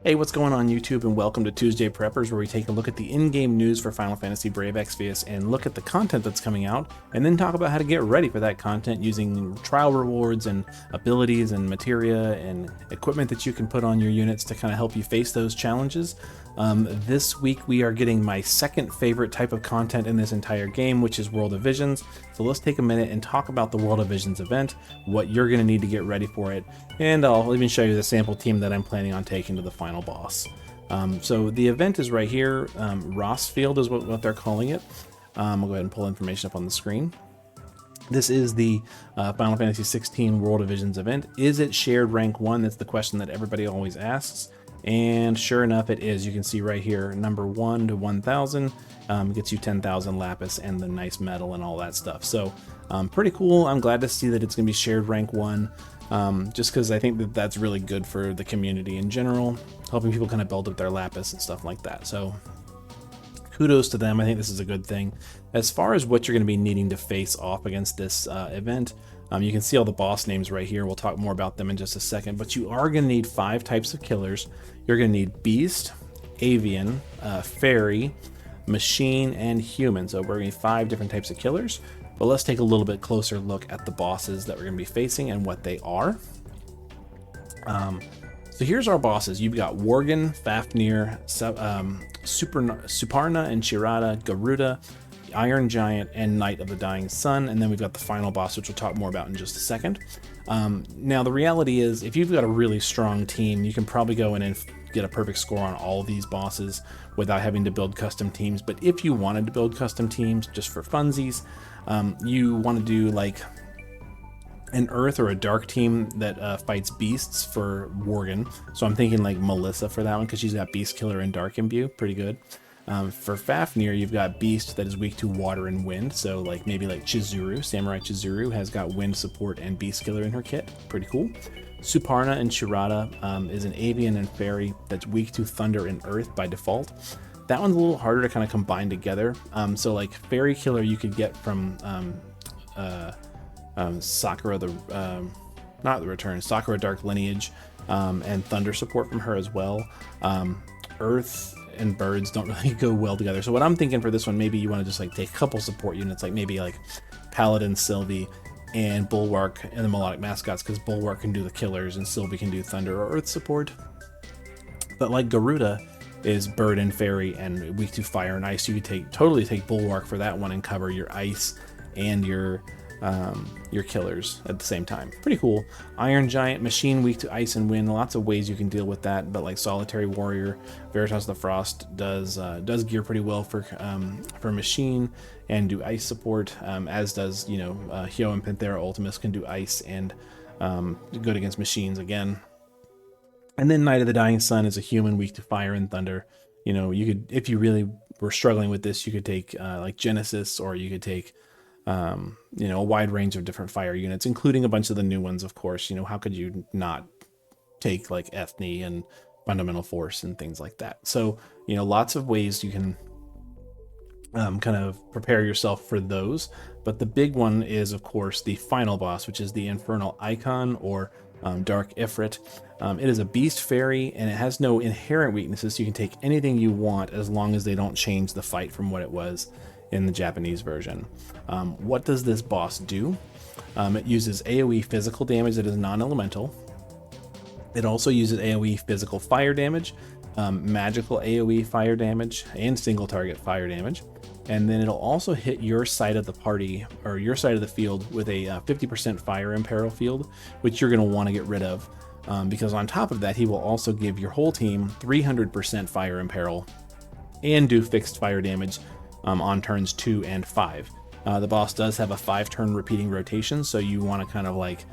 Hey, what's going on YouTube, and welcome to Tuesday Preppers, where we take a look at the in-game news for Final Fantasy Brave Exvius and look at the content that's coming out, and then talk about how to get ready for that content using trial rewards and abilities and materia and equipment that you can put on your units to kind of help you face those challenges. This week we are getting my second favorite type of content in this entire game, which is World of Visions. So let's take a minute and talk about the World of Visions event, what you're going to need to get ready for it, and I'll even show you the sample team that I'm planning on taking to the final boss. So the event is right here. Rossfield is what they're calling it. I'll go ahead and pull information up on the screen. This is the Final Fantasy 16 World of Visions event. Is it shared rank 1? That's the question that everybody always asks. And sure enough, it is. You can see right here, number 1 to 1,000 gets you 10,000 lapis and the nice medal and all that stuff. So pretty cool. I'm glad to see that it's going to be shared rank 1, just because I think that that's really good for the community in general, helping people kind of build up their lapis and stuff like that. So kudos to them. I think this is a good thing. As far as what you're going to be needing to face off against this event, you can see all the boss names right here. We'll talk more about them in just a second, but you are going to need 5 types of killers. You're going to need Beast, Avian, Fairy, Machine, and Human. So we're going to need 5 different types of killers, but let's take a little bit closer look at the bosses that we're going to be facing and what they are. So here's our bosses. You've got Worgen, Fafnir, Suparna and Chirata, Garuda, Iron Giant, and Knight of the Dying Sun, and then we've got the final boss, which we'll talk more about in just a second. Now the reality is, if you've got a really strong team, you can probably go in and get a perfect score on all these bosses without having to build custom teams. But if you wanted to build custom teams just for funsies, you want to do like an Earth or a Dark team that fights beasts for Worgen. So I'm thinking like Melissa for that one, because she's got Beast Killer and Dark Imbue, pretty good. For Fafnir, you've got Beast that is weak to water and wind, so like maybe like Chizuru, Samurai Chizuru has got wind support and Beast Killer in her kit, pretty cool. Suparna and Chirata is an Avian and Fairy that's weak to thunder and earth by default. That one's a little harder to kind of combine together. So like Fairy Killer you could get from Sakura, not the Return, Sakura Dark Lineage, and thunder support from her as well. Earth and birds don't really go well together. So what I'm thinking for this one, maybe you want to just like take a couple support units, like maybe like Paladin, Sylvie, and Bulwark, and the Melodic Mascots, because Bulwark can do the killers and Sylvie can do thunder or earth support. But like Garuda is bird and fairy and weak to fire and ice, you could totally take Bulwark for that one and cover your ice and your killers at the same time. Pretty cool. Iron Giant, Machine weak to ice and wind. Lots of ways you can deal with that, but like Solitary Warrior, Veritas the Frost does gear pretty well for Machine and do ice support, as does Hyo and Panthera Ultimus can do ice and good against machines again. And then Knight of the Dying Sun is a human weak to fire and thunder. You could, if you really were struggling with this, you could take like Genesis, or you could take a wide range of different fire units, including a bunch of the new ones, of course. How could you not take like Ethne and Fundamental Force and things like that? So, lots of ways you can kind of prepare yourself for those. But the big one is, of course, the final boss, which is the Infernal Icon, or Dark Ifrit. It is a beast fairy, and it has no inherent weaknesses, so you can take anything you want as long as they don't change the fight from what it was in the Japanese version. What does this boss do? It uses AoE physical damage that is non-elemental. It also uses AoE physical fire damage, magical AoE fire damage, and single target fire damage. And then it'll also hit your side of the party, or your side of the field, with a 50% fire imperil field, which you're going to want to get rid of, because on top of that, he will also give your whole team 300% fire imperil and do fixed fire damage on turns 2 and 5. The boss does have a 5-turn repeating rotation, so you want to kind of like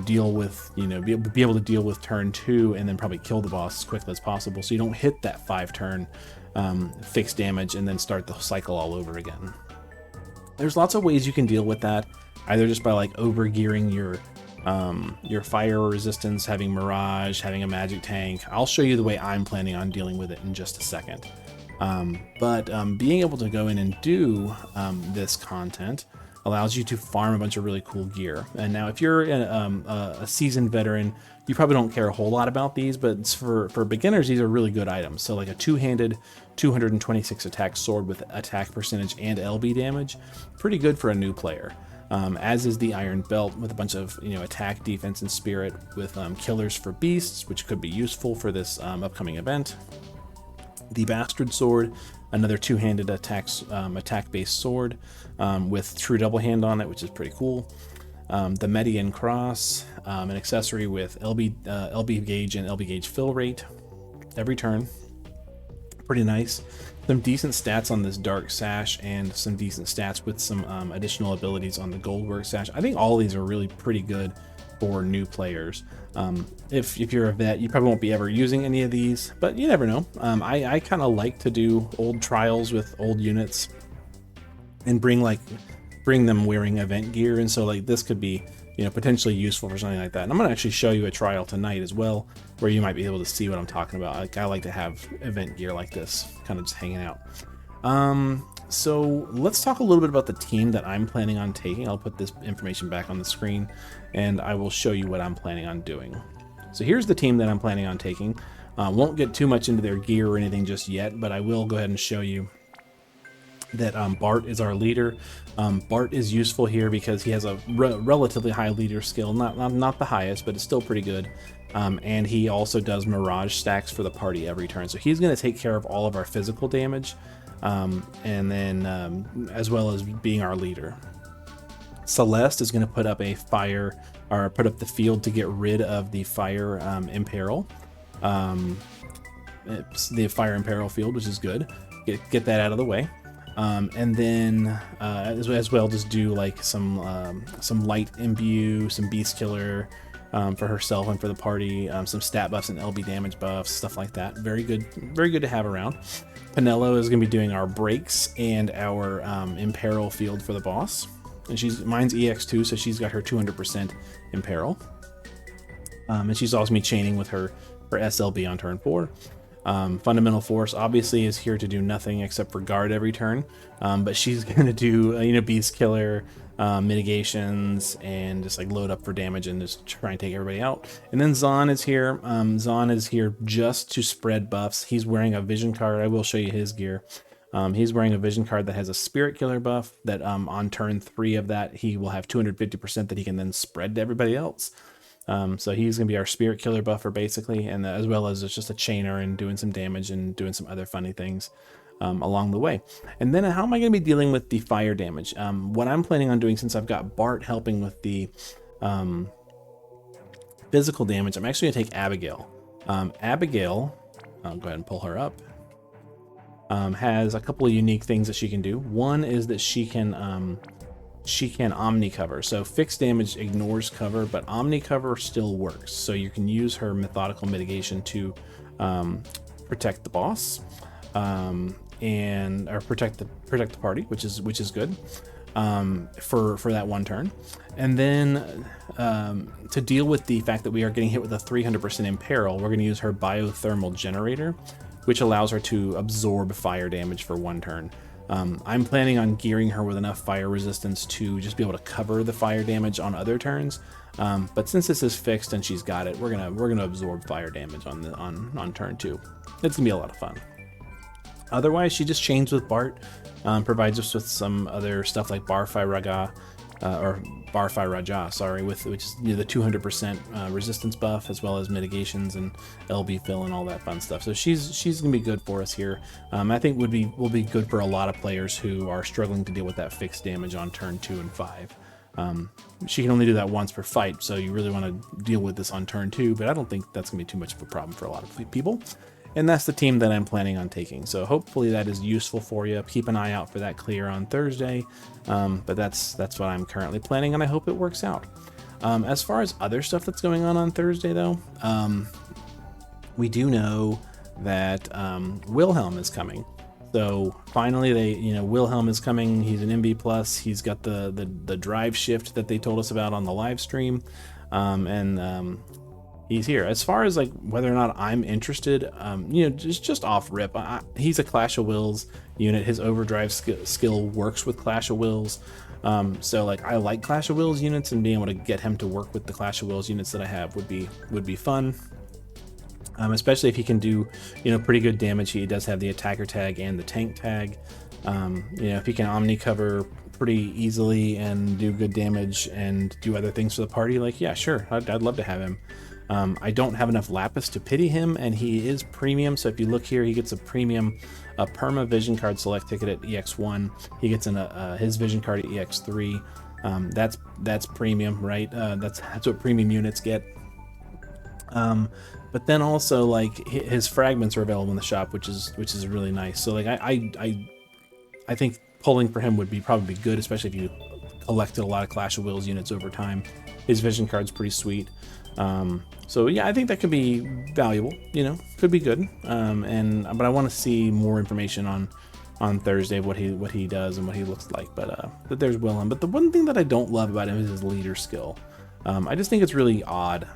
deal with, be able to deal with turn 2 and then probably kill the boss as quickly as possible, so you don't hit that 5-turn fixed damage and then start the cycle all over again. There's lots of ways you can deal with that, either just by like over gearing your fire resistance, having Mirage, having a magic tank. I'll show you the way I'm planning on dealing with it in just a second. But being able to go in and do this content allows you to farm a bunch of really cool gear. And now if you're a seasoned veteran, you probably don't care a whole lot about these, but for beginners, these are really good items. So like a two-handed 226 attack sword with attack percentage and LB damage, pretty good for a new player. As is the iron belt with a bunch of attack, defense, and spirit with killers for beasts, which could be useful for this upcoming event. The bastard sword, another two-handed attack-based sword with true double hand on it, which is pretty cool. The Median cross, an accessory with LB gauge and LB gauge fill rate every turn. Pretty nice. Some decent stats on this dark sash and some decent stats with some additional abilities on the goldwork sash. I think all of these are really pretty good for new players. If you're a vet, you probably won't be ever using any of these, but you never know. I kind of like to do old trials with old units and bring them wearing event gear, and so like this could be potentially useful for something like that. And I'm gonna actually show you a trial tonight as well, where you might be able to see what I'm talking about. Like, I like to have event gear like this, kind of just hanging out. So let's talk a little bit about the team that I'm planning on taking. I'll put this information back on the screen and I will show you what I'm planning on doing. So here's the team that I'm planning on taking. Won't get too much into their gear or anything just yet, but I will go ahead and show you that Bart is our leader. Bart is useful here because he has a relatively high leader skill, not the highest, but it's still pretty good. And he also does mirage stacks for the party every turn, so he's going to take care of all of our physical damage, and then as well as being our leader. Celeste is going to put up a fire, or put up the field to get rid of the fire imperil, the fire imperil field, which is good. Get that out of the way. And then as well, just do like some light imbue, some beast killer for herself and for the party, some stat buffs and LB damage buffs, stuff like that. Very good to have around. Penelo is going to be doing our breaks and our imperil field for the boss, and mine's EX2, so she's got her 200% imperil, and she's also going to be chaining with her SLB on turn 4. Fundamental Force obviously is here to do nothing except for guard every turn, but she's going to do beast killer, mitigations, and just like load up for damage and just try and take everybody out. And then Zahn is here. Zahn is here just to spread buffs. He's wearing a vision card. I will show you his gear. He's wearing a vision card that has a spirit killer buff that on turn 3 of that he will have 250% that he can then spread to everybody else. So he's going to be our spirit killer buffer basically, and as well as it's just a chainer and doing some damage and doing some other funny things along the way. And then how am I going to be dealing with the fire damage? What I'm planning on doing, since I've got Bart helping with the physical damage, I'm actually going to take Abigail. Abigail, I'll go ahead and pull her up, has a couple of unique things that she can do. One is that she can omni cover, so fixed damage ignores cover, but omni cover still works, so you can use her methodical mitigation to protect the boss, or protect the party, which is good for that one turn. And then to deal with the fact that we are getting hit with a 300% imperil, we're going to use her biothermal generator, which allows her to absorb fire damage for one turn. I'm planning on gearing her with enough fire resistance to just be able to cover the fire damage on other turns. But since this is fixed and she's got it, we're gonna absorb fire damage on turn 2. It's gonna be a lot of fun. Otherwise, she just chains with Bart, provides us with some other stuff like Barfai Raja, which is the 200% resistance buff, as well as mitigations and LB fill and all that fun stuff. So she's gonna be good for us here. I think will be good for a lot of players who are struggling to deal with that fixed damage on turn 2 and 5. She can only do that once per fight, so you really want to deal with this on turn 2, but I don't think that's gonna be too much of a problem for a lot of people. And that's the team that I'm planning on taking. So hopefully that is useful for you. Keep an eye out for that clear on Thursday. But that's what I'm currently planning, and I hope it works out. As far as other stuff that's going on Thursday, though, we do know that Wilhelm is coming. So finally, Wilhelm is coming. He's an MB plus. He's got the drive shift that they told us about on the live stream, and he's here. As far as like whether or not I'm interested, you know, just off rip, he's a Clash of Wills unit. His overdrive skill works with Clash of Wills. So like I like Clash of Wills units, and being able to get him to work with the Clash of Wills units that I have would be fun. Especially if he can do, you know, pretty good damage. He does have the attacker tag and the tank tag. You know, if he can omni cover pretty easily and do good damage and do other things for the party, like, yeah, sure, I'd love to have him. I don't have enough lapis to pity him, and he is premium. So if you look here, he gets a premium, a perma vision card select ticket at EX1. He gets his vision card at EX3. That's premium, right? That's what premium units get. But then also like his fragments are available in the shop, which is really nice. So like I think pulling for him would be probably good, especially if you collected a lot of Clash of Wills units over time. His vision card's pretty sweet. So yeah, I think that could be valuable, you know, could be good. But I want to see more information on Thursday of what he does and what he looks like. But there's Wilhelm. But the one thing that I don't love about him is his leader skill. I just think it's really odd.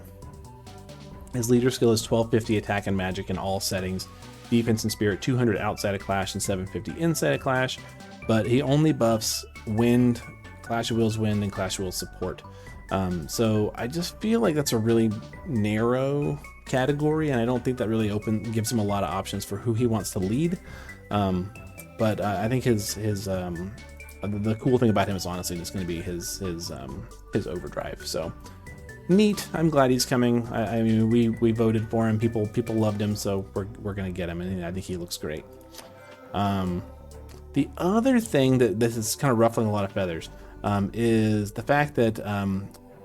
His leader skill is 1250 attack and magic in all settings, defense and spirit 200 outside of Clash and 750 inside of Clash, but he only buffs wind, Clash of Wills wind, and Clash of Wills support. So I just feel like that's a really narrow category, and I don't think that really gives him a lot of options for who he wants to lead. But I think the cool thing about him is honestly just going to be his overdrive. So neat. I'm glad he's coming. I mean, we voted for him. People loved him, so we're gonna get him, and I think he looks great. The other thing that this is kind of ruffling a lot of feathers is the fact that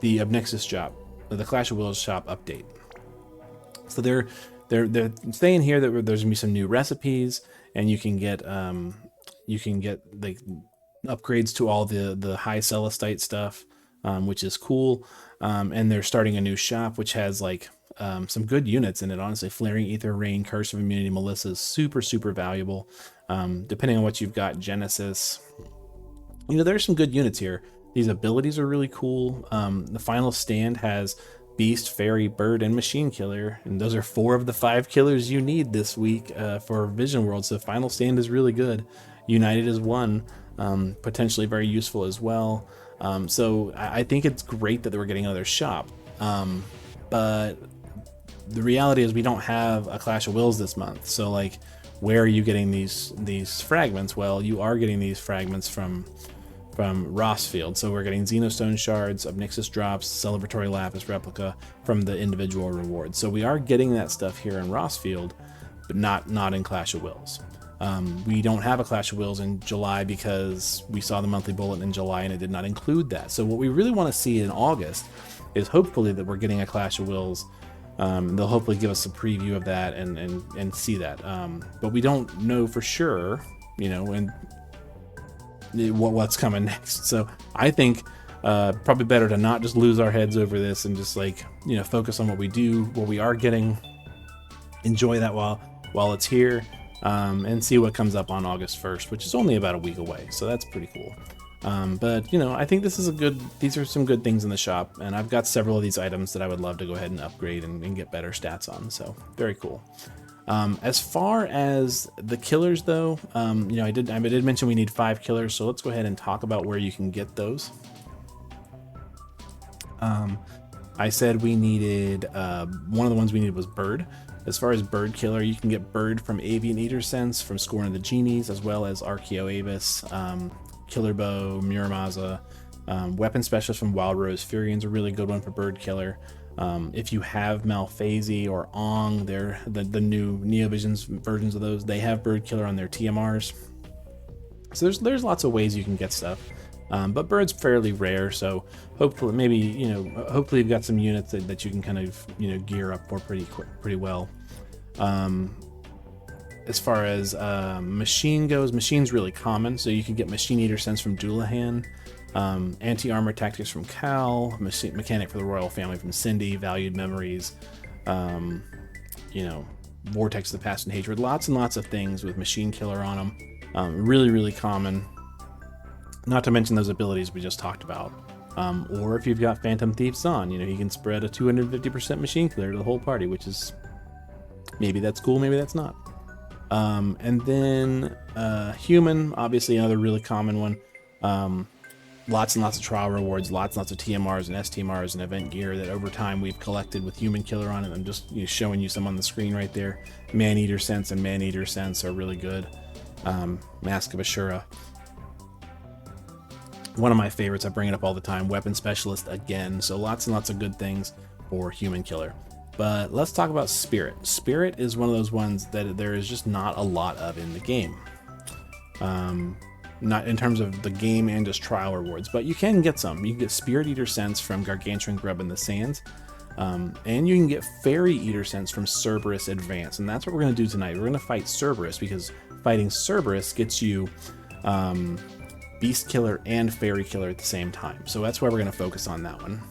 the Obnixis shop, the Clash of Wills shop update. So they're saying here that there's gonna be some new recipes, and you can get like upgrades to all the high Celestite stuff, which is cool. And they're starting a new shop which has like some good units in it. Honestly, Flaring Ether, Rain, Curse of Immunity, Melissa is super valuable. Depending on what you've got, Genesis, you know, there's some good units here. These abilities are really cool. The Final Stand has Beast, Fairy, Bird, and Machine Killer, and those are 4 of the 5 killers you need this week for Vision World. So Final Stand is really good. United is 1, potentially very useful as well. So I think it's great that we're getting another shop, but the reality is we don't have a Clash of Wills this month. So like, where are you getting these fragments? Well, you are getting these fragments from Rossfield. So we're getting Xenostone shards, Obnixis drops, Celebratory Lapis replica from the individual rewards. So we are getting that stuff here in Rossfield, but not in Clash of Wills. We don't have a Clash of Wills in July because we saw the monthly bulletin in July and it did not include that. So what we really want to see in August is hopefully that we're getting a Clash of Wills. They'll hopefully give us a preview of that and see that. But we don't know for sure, you know, and what's coming next. So I think probably better to not just lose our heads over this and just like, you know, focus on what we are getting, enjoy that while it's here. And see what comes up on August 1st, which is only about a week away. So that's pretty cool. But you know, I think these are some good things in the shop, and I've got several of these items that I would love to go ahead and upgrade and get better stats on. So very cool. As far as the killers though, you know, I did mention we need 5 killers. So let's go ahead and talk about where you can get those. I said we needed, one of the ones we needed was Bird. As far as Bird Killer, you can get Bird from Avian Eater Sense, from Scorn of the Genies, as well as Archeo Avis, Killer Bow, Muramasa, Weapon Specialist from Wild Rose Furion's a really good one for Bird Killer. If you have Malphasy or Ong, they're the new Neovisions versions of those, they have Bird Killer on their TMRs. So there's lots of ways you can get stuff. But Bird's fairly rare, so hopefully maybe, you know, hopefully you've got some units that you can kind of, you know, gear up for pretty well. As far as Machine goes, Machine's really common, so you can get Machine Eater Sense from Doulahan, Anti-Armor Tactics from Cal, Mechanic for the Royal Family from Cindy, Valued Memories, you know, Vortex of the Past and Hatred, lots and lots of things with Machine Killer on them. Really common. Not to mention those abilities we just talked about. Or if you've got Phantom Thieves on, you know, he can spread a 250% machine killer to the whole party, which is, maybe that's cool, maybe that's not. And then human, obviously another really common one. Lots and lots of trial rewards, lots and lots of TMRs and STMRs and event gear that over time we've collected with human killer on it. I'm just, you know, showing you some on the screen right there. Man-Eater Sense and Man-Eater Sense are really good. Mask of Ashura. One of my favorites, I bring it up all the time. Weapon Specialist again. So lots and lots of good things for human killer. But let's talk about Spirit. Spirit is one of those ones that there is just not a lot of in the game. Not in terms of the game and just trial rewards, but you can get some. You can get Spirit Eater Sense from Gargantuan Grub in the Sands, and you can get Fairy Eater Sense from Cerberus Advance, and that's what we're going to do tonight. We're going to fight Cerberus, because fighting Cerberus gets you Beast Killer and Fairy Killer at the same time, so that's why we're going to focus on that one.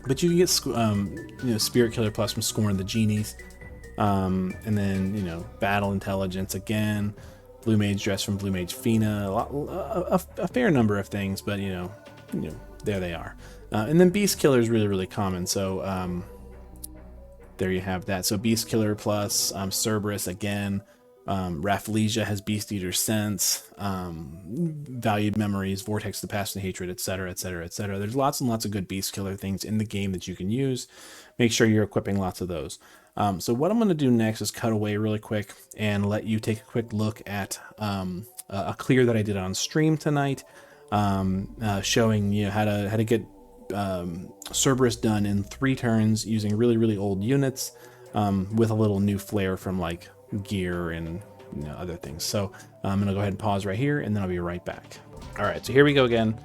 But you can get you know, Spirit Killer Plus from Scorn the Genies, and then, you know, Battle Intelligence again, Blue Mage Dress from Blue Mage Fina, a fair number of things, but you know, there they are. And then Beast Killer is really, really common. So there you have that. So Beast Killer plus Cerberus again. Rafflesia has Beast Eater Sense, Valued Memories, Vortex the Past and Hatred, etc., etc., etc. There's lots and lots of good Beast Killer things in the game that you can use. Make sure you're equipping lots of those. So what I'm going to do next is cut away really quick and let you take a quick look at a clear that I did on stream tonight, showing you how to get Cerberus done in 3 turns using really, really old units, with a little new flair from like gear and, you know, other things. So I'm going to go ahead and pause right here, and then I'll be right back. All right, so here we go again.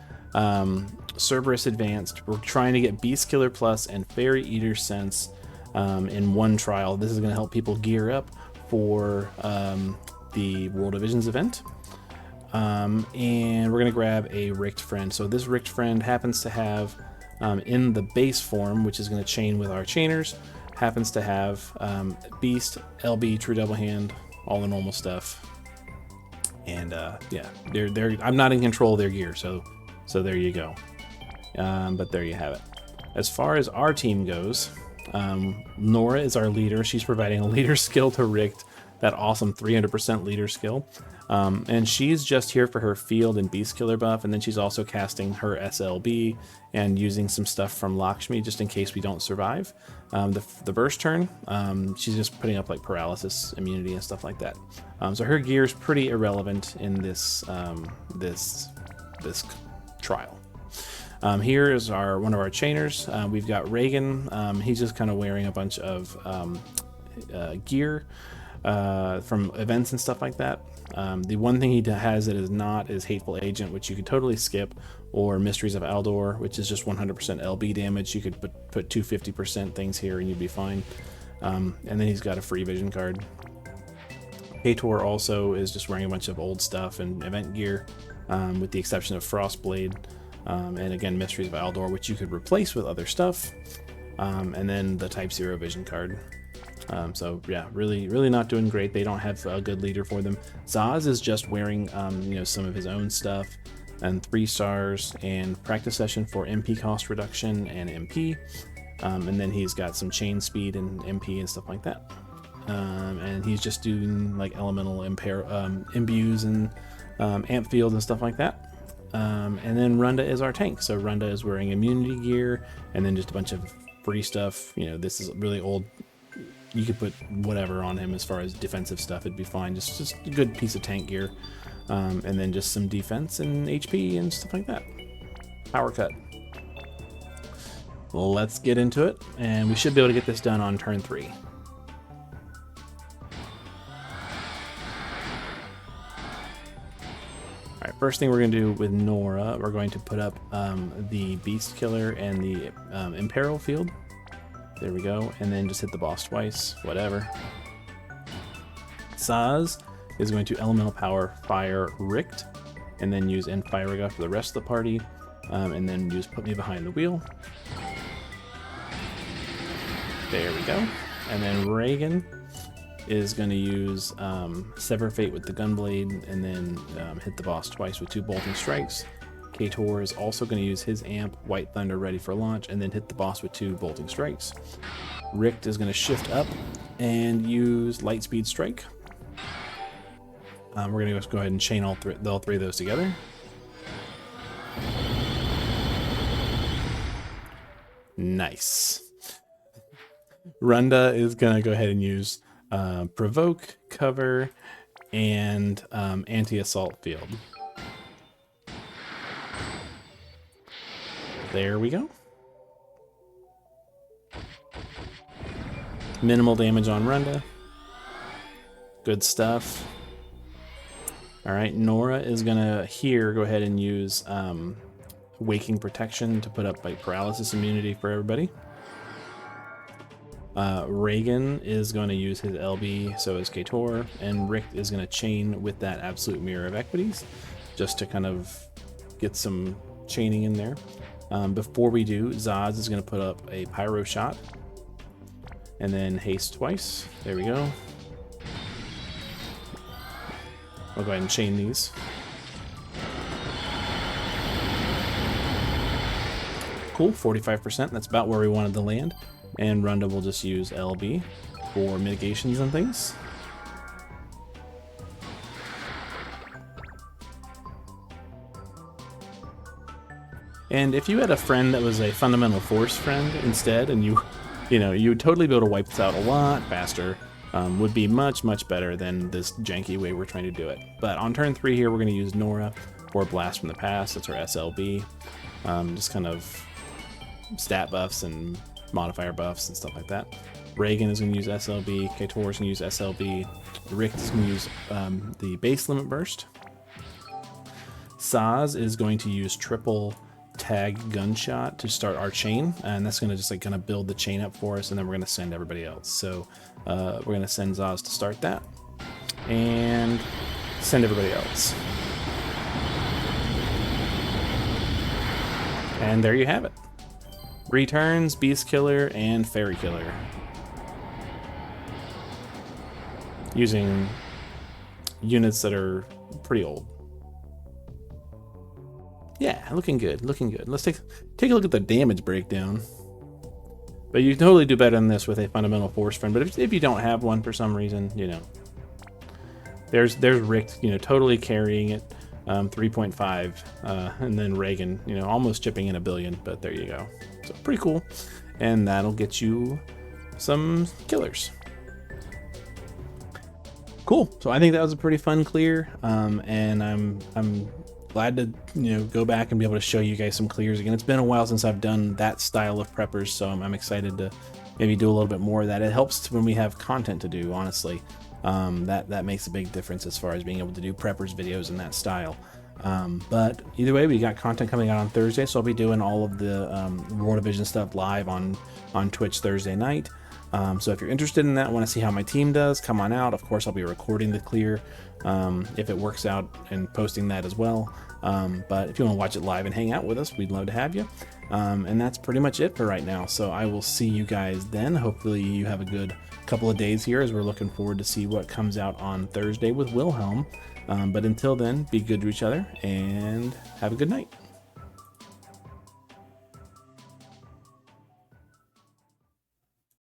Cerberus Advanced. We're trying to get Beast Killer Plus and Fairy Eater Sense in one trial. This is going to help people gear up for the World of Visions event. And we're going to grab a Richt Friend. So this Richt Friend happens to have, in the base form, which is going to chain with our chainers, happens to have Beast, LB, True Double Hand, all the normal stuff. And yeah, I'm not in control of their gear, so there you go. But there you have it. As far as our team goes, Nora is our leader. She's providing a leader skill to Richt, that awesome 300% leader skill. And she's just here for her field and Beast Killer buff, and then she's also casting her SLB and using some stuff from Lakshmi just in case we don't survive the first turn. She's just putting up like paralysis immunity and stuff like that. So her gear is pretty irrelevant in this this trial. Here is one of our chainers. We've got Reagan. He's just kind of wearing a bunch of gear from events and stuff like that. The one thing he has that is not is Hateful Agent, which you could totally skip, or Mysteries of Aldor, which is just 100% LB damage. You could put 250% things here and you'd be fine. And then he's got a free vision card. Hator also is just wearing a bunch of old stuff and event gear, with the exception of Frostblade. And again, Mysteries of Aldor, which you could replace with other stuff. And then the Type 0 vision card. So yeah, really not doing great. They don't have a good leader for them. Zaz is just wearing some of his own stuff, and 3 stars and practice session for MP cost reduction and MP. And then he's got some chain speed and MP and stuff like that. And he's just doing like elemental imbues and amp field and stuff like that. And then Runda is our tank. So Runda is wearing immunity gear and then just a bunch of free stuff. You know, this is really old. You could put whatever on him as far as defensive stuff, it'd be fine. Just a good piece of tank gear. And then just some defense and HP and stuff like that. Power cut. Well, let's get into it, and we should be able to get this done on turn 3. Alright, first thing we're going to do with Nora, we're going to put up the Beast Killer and the Imperil field. There we go, and then just hit the boss twice, whatever. Saz is going to Elemental Power Fire Richt, and then use Enfyriga for the rest of the party, and then use Put Me Behind the Wheel. There we go. And then Reagan is going to use Sever Fate with the Gunblade, and then hit the boss twice with 2 Bolting Strikes. Kator is also going to use his amp, White Thunder, ready for launch, and then hit the boss with 2 bolting strikes. Richt is going to shift up and use Lightspeed Strike. We're going to just go ahead and chain all three of those together. Nice. Runda is going to go ahead and use Provoke, Cover, and Anti-Assault Field. There we go. Minimal damage on Runda. Good stuff. All right, Nora is gonna here go ahead and use Waking Protection to put up like paralysis immunity for everybody. Reagan is going to use his LB, so is Kator, and Rick is going to chain with that Absolute Mirror of Equities just to kind of get some chaining in there. Before we do, Zaz is going to put up a Pyro Shot and then haste twice. There we go. I'll go ahead and chain these. Cool, 45%. That's about where we wanted to land. And Runda will just use LB for mitigations and things. And if you had a friend that was a Fundamental Force friend instead, and you would totally be able to wipe this out a lot faster, would be much, much better than this janky way we're trying to do it. But on turn 3 here, we're going to use Nora for Blast from the Past. That's our SLB. Just kind of stat buffs and modifier buffs and stuff like that. Reagan is going to use SLB. Kator is going to use SLB. Rick is going to use the base limit burst. Saz is going to use triple tag gunshot to start our chain, and that's going to just like kind of build the chain up for us, and then we're going to send everybody else. So we're going to send Zaz to start that and send everybody else. And there you have it. Returns, Beast Killer, and Fairy Killer. Using units that are pretty old. Yeah, looking good, looking good. Let's take a look at the damage breakdown. But you can totally do better than this with a Fundamental Force friend. But if you don't have one for some reason, there's Rick, totally carrying it. 3.5, and then Reagan, almost chipping in 1 billion, but there you go. So pretty cool, and that'll get you some killers. Cool. So I think that was a pretty fun clear, and I'm glad to go back and be able to show you guys some clears again. It's been a while since I've done that style of preppers, so I'm excited to maybe do a little bit more of that. It helps when we have content to do, honestly. That makes a big difference as far as being able to do preppers videos in that style. But either way, we got content coming out on Thursday, so I'll be doing all of the World of Vision stuff live on Twitch Thursday night. So if you're interested in that, want to see how my team does, come on out. Of course, I'll be recording the clear if it works out, and posting that as well. But if you want to watch it live and hang out with us, we'd love to have you. And that's pretty much it for right now. So I will see you guys then. Hopefully you have a good couple of days here, as we're looking forward to see what comes out on Thursday with Wilhelm. But until then, be good to each other and have a good night.